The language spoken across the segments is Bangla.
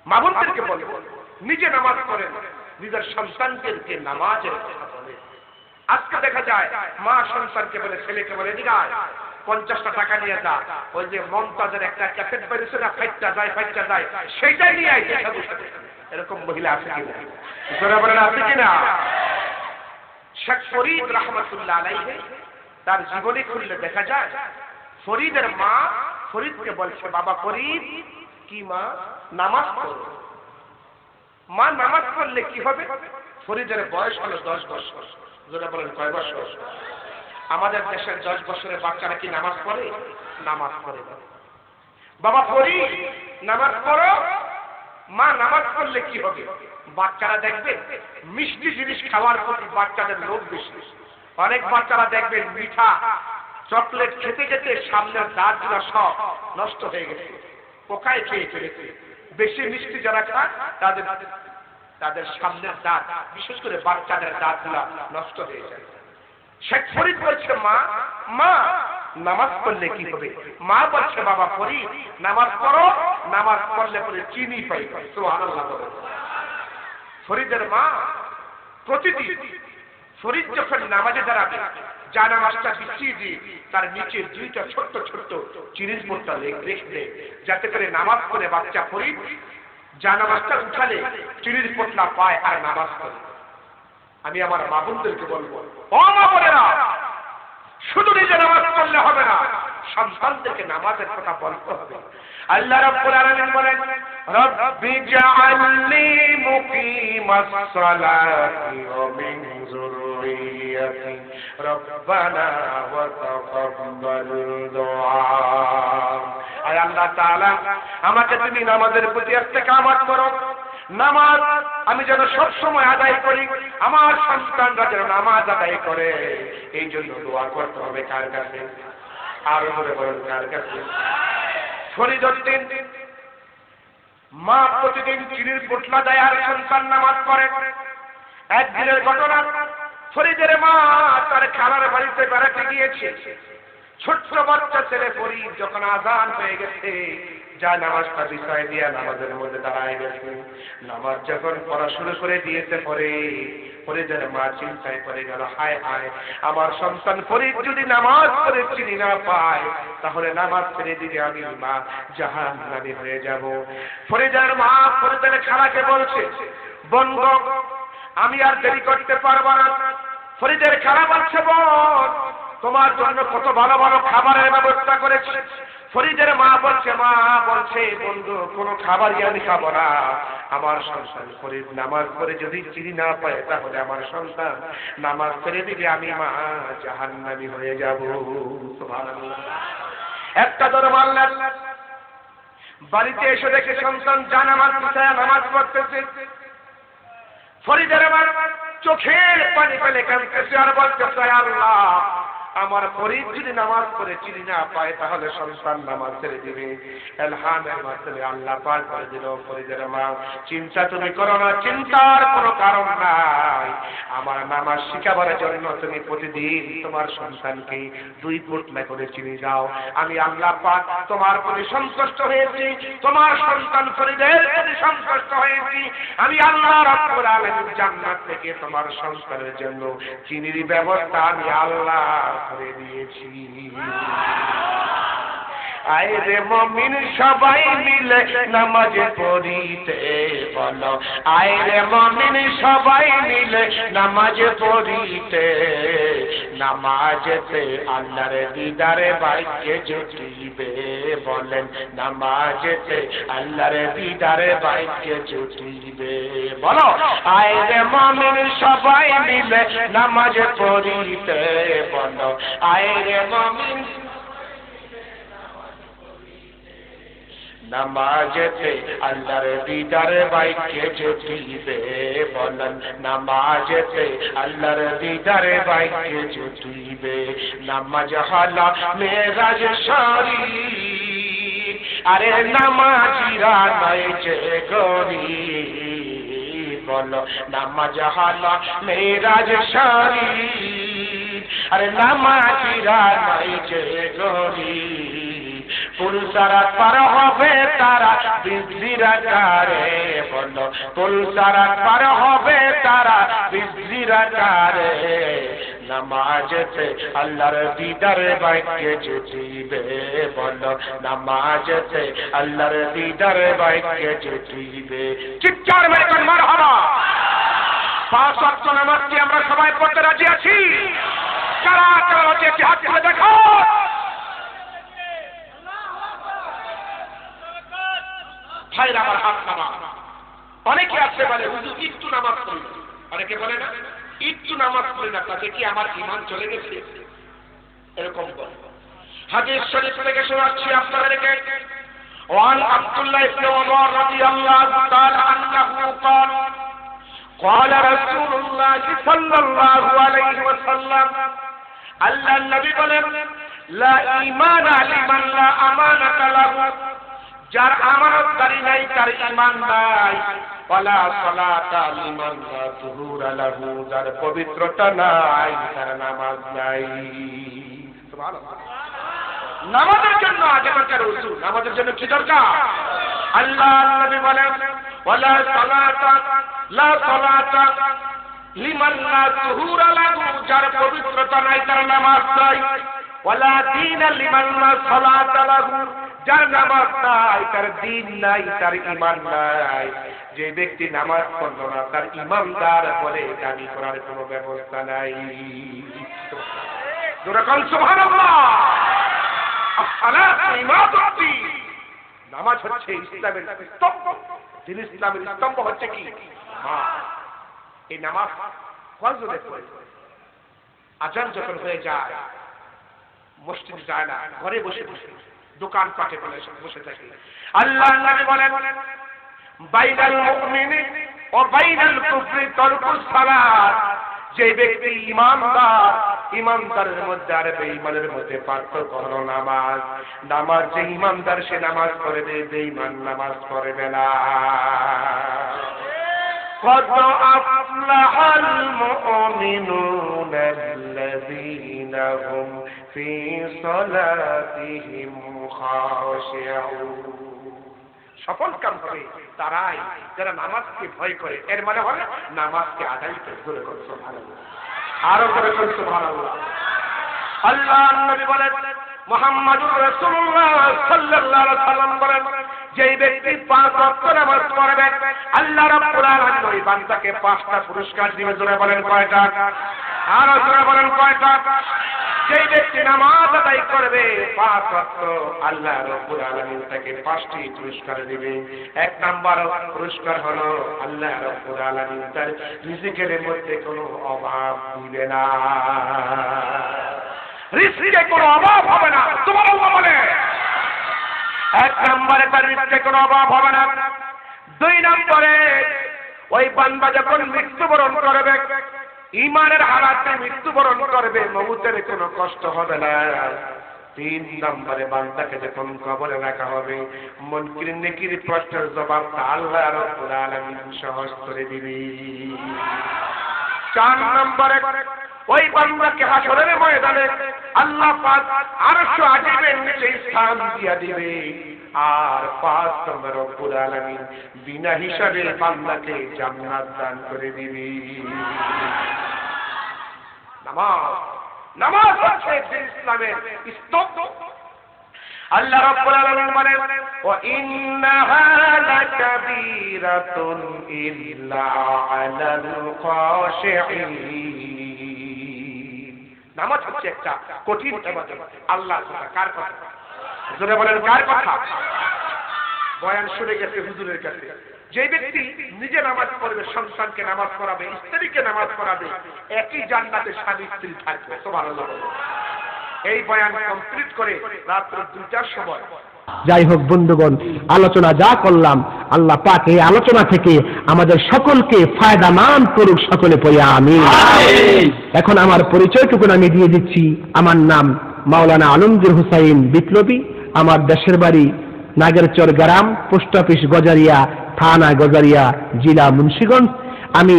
মা বোনদেরকে বলবো নিজে নামাজ পড়েন, নিজের সন্তানদেরকে নামাজের কথা বলে। আজকে দেখা যায় মা সন্তানকে বলে, ছেলেকে বলে এদিকে 50টা টাকা নিয়ে যা, ওই যে মমতাজের একটা ক্যাসেট বেরিয়েছে না, ফাইটটা যায় সেইটাই নিয়ে আইছে। এরকম মহিলা আছে কিনা? জোরে বলেন আছে কিনা? শেখ ফরিদ রহমতুল্লাহ আলাইহি তার জীবনী খুললে দেখা যায় ফরিদের মা ফরিদকে বলছে, বাবা ফরিদ, কি মা নামাজ পড়ো। মা নামাজ পড়লে কি হবে? ফরিদের বয়স হলো 10 বছর। জোরে বলেন কয় বছর? আমাদের দেশের 10 বছরের বাচ্চারা কি নামাজ পড়ে? নামাজ পড়ে না। বাবা ফরিদ নামাজ পড়ো। মা নামাজ পড়লে কি হবে? বাচ্চারা দেখবে মিষ্টি জিনিস খাওয়ার প্রতি বাচ্চাদের লোভ বেশি। অনেক বাচ্চারা দেখবেন মিঠা চকলেট খেতে খেতে সামনের দাঁতগুলো সব নষ্ট হয়ে গেছে, পোকায় খেয়ে ফেলেছে। বেশি মিষ্টি যারা খায় তাদের সামনের দাঁত, বিশেষ করে বাচ্চাদের দাঁতগুলো নষ্ট হয়ে যায়। শেখ ফরিদ বলছে, মা নামাজ পড়লে কি হবে? মা বলছে, বাবা ফরিদ নামাজ পড়ো, নামাজ পড়লে পরে চিনি পাইবে। সুবহানাল্লাহ। ফরিদের মা প্রতিদিন ফরিদ যখন নামাজে দাঁড়াবে, জানামাজটা বিছিয়ে দিয়ে তার নিচে 2টা ছোট্ট ছোট্ট চিনির পোটলা রেখে দেয়, যাতে করে নামাজ পড়ে বাচ্চা ফরিদ জানামাজটা উঠালে চিনির পোটলা পায় আর নামাজ পড়ে। আমি আমার মা বোনদেরকে বলবো, ও মা বোনেরা, শুধু নিজে নামাজ পড়লে হবে না, সন্তানদেরকে নামাজের কথা বলতে হবে। আল্লাহ রাব্বুল আলামিন বলেন, রব্বি জাআলনি মুকিমাস সালাতি ওয়া মিন যুররিয়াতি রব্বানা ওয়া তাকাব্বাল দুআ। আয় আল্লাহ তাআলা, আমাকে তুমি নামাজের প্রতি ইস্তেকামত করো। নামাজ আমি যেন সব সময় আদায় করি, আমার সন্তানরা যেন নামাজ আদায় করে, এই জন্য দোয়া করতে হবে কার কাছে? আরো জোরে বলেন, কার কাছে? ফরিদউদ্দিন মা প্রতিদিন চিনির পোটলা দেয় আর সন্তান নামাজ পড়ে। একদিনের ঘটনা, ফরিদের মা তার খালার বাড়িতে বেড়াতে গিয়েছে। ছোট্ট বাচ্চা ছেলে ফরিদ যখন আযান হয়ে গেছে, যা নামাজটা বিছায় দিয়া নামাজের মধ্যে দাঁড়ায় গেছে। নামাজ যখন পড়া শুরু করে দিয়েছে ফরিদের মা চিন্তায় পড়ে গেল, হায় হায়, আমার সন্তান ফরিদ যদি নামাজ পড়ে চিনি না পায়, তাহলে নামাজ ছেড়ে দিলে আমি মা জাহান্নামী হয়ে যাব। ফরিদের মা ফরিদের খালাকে বলছে, বন্ধু আমি আর দেরি করতে পারবো না। ফরিদের খালা বলছে, বোন তোমার জন্য কত ভালো ভালো খাবারের ব্যবস্থা করেছি। ফরিদের মা বলছে, বন্ধু কোনো খাবারই আমি খাবো না। আমার সন্তান ফরিদ নামাজ পড়ে যদি চিনি না পায়, তাহলে আমার সন্তান নামাজ ছেড়ে দিলে আমি মা জাহান্নামী হয়ে যাব। সুবহানাল্লাহ। একটা দরবার বাড়িতে এসে দেখে সন্তান জানামাজ বিছায়া নামাজ পড়তেছে। ফরিদের মা চোখের পানি ফেলে কাঁদতেছে আর বলতেছে, আল্লাহ, আমার ফরিদ যদি নামাজ পড়ে চিনি না পায়, তাহলে সন্তান নামাজ ছেড়ে দিবে। ইলহামের মাধ্যমে আল্লাহ পাক করে দিল, ফরিদের মা চিন্তা তুমি করো না, চিন্তার কোনো কারণ নাই। আমার নামাজ শিখাবার জন্য তুমি প্রতিদিন তোমার সন্তানকে 2 পোটলা করে চিনি দাও। আমি আল্লাহ পাক তোমার প্রতি সন্তুষ্ট হয়েছি, তোমার সন্তান ফরিদের প্রতি সন্তুষ্ট হয়েছি। আমি আল্লাহ রাব্বুল আলামিন জান্নাত থেকে তোমার সন্তানের জন্য চিনির ব্যবস্থা আমি আল্লাহ করে দিয়েছি। আইরে মুমিন সবাই মিলে নামাজ পড়িতে বলো, আইরে মুমিন সবাই মিলে নামাজ পড়িতে, নামাজেতে আল্লাহর দিদারে ভাগ্যে জুটিবে। বলেন নামাজেতে আল্লাহর দিদারে ভাগ্যে জুটিবে। বলো, আইরে মুমিন সবাই মিলে নামাজ পড়িতে বলো, আইরে মুমিন নামাজেতে আল্লাহর দিদারে ভাগ্যে জুটিবে। বলেন নামাজেতে আল্লাহর দিদারে ভাগ্যে জুটিবে। নামাজ হলো মেরাজ শরীফ, আরে নামাজিরা নয় যে গরীব। বলো নামাজ হলো মেরাজ শরীফ, আরে নামাজিরা নয় যে গরীব। পুলসারাত পার হবে তারা বৃদ্ধির আকারে, বলো পুলসারাত পার হবে তারা বৃদ্ধির আকারে, নামাজেতে আল্লাহর দিদার বাইকে যেতিবে, বলো নামাজেতে আল্লাহর দিদার বাইকে যেতিবে। চিৎকার মেরে কোন মারহাবা। 5 ওয়াক্ত নামাজ কি আমরা সবাই পড়তে রাজি আছি? কারা কারা রাজি আছি হাত তুলে দেখো। ভাইরা আমার হাত নামা। অনেকে আছে বলে হুজুর একটু নামাজ পড়ি, অনেকে বলে না একটু নামাজ পড়ি না তাতে কি আমার ঈমান চলে গেছে, এরকম বলে। হাদিস শরীফ থেকে শোনাচ্ছি আপনাদেরকে। ওয়ান আব্দুল্লাহ ইবনে ওমর রাদিয়াল্লাহু তাআলা আনহু قال قال رسول الله صلى الله عليه وسلم আল্লাহ নবী বলেন লা ঈমান লিমান লা আমানাতা লাহু, যার আমানতদারি নাই তার ঈমান নাই। ওয়ালা সালাতা লিমান লা তুহুরা লাহু, যার পবিত্রতা নাই তার নামাজ নাই। সুবহানাল্লাহ। নামাজের জন্য আগে দরকার ওযু, নামাজের জন্য কি দরকার? আল্লাহ নবী বলেন ওয়ালা সালাতা লা সালাতা লিমান লা তুহুরা লাহু, যার পবিত্রতা নাই তার নামাজ নাই। ওয়ালা দীন লিমান লা সালাতা লাহু, যার নামাজ নাই তার দিন নাই, তার ঈমান নাই। যে ব্যক্তি নামাজ পড়লো না তার ইমানদার বলে দাবি করার কোনো ব্যবস্থা নাই। দুরকম সুবহানাল্লাহ। আসসালাতু ইমাদাতুদ্দিন, নামাজ হচ্ছে ইসলামের স্তম্ভ। দিন ইসলামের স্তম্ভ হচ্ছে কি? এই নামাজ ফজরে পড়ে আজান যখন হয়ে যায় মসজিদে যায় না, ঘরে বসে বসে দোকান পাটে বসে থাকে। আল্লাহ নবী বলেন বাইনাল মুমিনি ওয়া বাইনাল কুফরি তারকুস সালাত, যে ব্যক্তি ঈমানদার, ঈমানদারের মধ্যে আর বেঈমানের মধ্যে পার্থক্য হলো নামাজ। নামাজ যে ঈমানদার সে নামাজ পড়বে, বেঈমান নামাজ পড়বে না। قد أفلح المؤمنون الذين هم في صلاتهم خاشعون, সফল কাম হবে তারাই যারা নামাজকে ভয় করে। এর মানে হলো নামাজকে আদায় করে। সুবহানাল্লাহ, আরো করে সুবহানাল্লাহ। আল্লাহ নবী বলেন মুহাম্মাদুর রাসূলুল্লাহ সাল্লাল্লাহু আলাইহি ওয়াসাল্লাম বলেন যে ব্যক্তি 5 ওয়াক্ত নামাজ পড়বে আল্লাহ রাব্বুল আলামিন ওই বান্দাকে 5টা পুরস্কার দিবে। জোরে বলেন কয়টা? আরো জোরে বলেন কয়টা? যে ব্যক্তি নামাজ আদায় করবে 5 ওয়াক্ত আল্লাহ রাব্বুল আলামিন তাকে 5টি পুরস্কার দিবে। 1 নাম্বার পুরস্কার হলো আল্লাহ রাব্বুল আলামিন তার রিজিকের মধ্যে কোনো অভাব দিবে না, রিজিকে কোনো অভাব হবে না। সুবহানাল্লাহ বলে 1 নম্বরে তার রিজিকে কোনো অভাব হবে না। 2 নম্বরে ওই বান্দা যখন মৃত্যুবরণ করবে ঈমানের হালাতে মৃত্যুবরণ করবে, মউতের কোনো কষ্ট হবে না। 3 নম্বরে বান্দাকে যখন কবরে রাখা হবে মুনকির নেকির প্রশ্নের জবাব আল্লাহ রাব্বুল আলামিন সহজ করে দিবে। 4 নম্বরে ওই বান্দাকে হাসরের ময়দানে আল্লাহ পাক আরশ আজিমের নিচে স্থান দিয়া দিবে। আর 5 নম্বরে রব্বুল আলামিন বিনা হিসাবে বান্দাকে জান্নাত দান করে দিবে। নামাজ হচ্ছে ইসলামের স্তম্ভ। আল্লাহ রাব্বুল আলামিন বলেন ওয়া ইন্নাহা লাকাবীরাতুন ইল্লা আলাল খাশিঈন, নামাজ হচ্ছে একটা কঠিন ইবাদত। আল্লাহ কার কথা? জোরে বলেন কার কথা? বয়ান শুনে গেছে হুজুরের কাছে। যে ব্যক্তি নিজে নামাজ পড়বে, সন্তানকে নামাজ পড়াবে, স্ত্রীকে নামাজ পড়াবে, একই জান্নাতে স্বামী স্ত্রী থাকবে। সুবহানাল্লাহ। এই বয়ান কমপ্লিট করে রাত 2টার সময়। যাই হোক বন্ধুগণ, আলোচনা যা করলাম আল্লাহ পাক এই আলোচনা থেকে আমাদের সকলকে ফায়দামান করুক, সকলে পড়ে আমিন। এখন আমার পরিচয়টুকু আমি দিয়ে দিচ্ছি। আমার নাম মাওলানা আলমগীর হুসাইন বিপ্লবী। আমার দেশের বাড়ি নাগেরচর গ্রাম, পোস্ট অফিস গজারিয়া, থানা গজারিয়া, জেলা মুন্সিগঞ্জ। আমি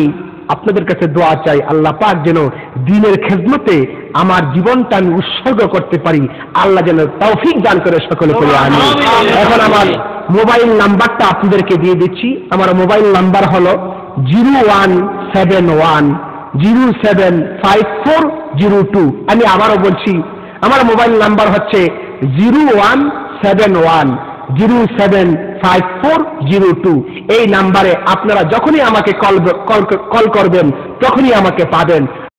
আপনাদের কাছে দোয়া চাই আল্লাহ পাক যেন দ্বীনের খেদমতে আমার জীবনটা আমি উৎসর্গ করতে পারি। আল্লাহ যেন তৌফিক দান করে সকলে বলে আমিন। এখন আমার মোবাইল নাম্বারটা আপনাদেরকে দিয়ে দিচ্ছি। আমার মোবাইল নাম্বার হলো 0171075402। আমি আবারও বলছি, আমার মোবাইল নাম্বার হচ্ছে 0171075402। এই নাম্বারে আপনারা যখনই আমাকে কল করবেন তখনই আমাকে পাবেন।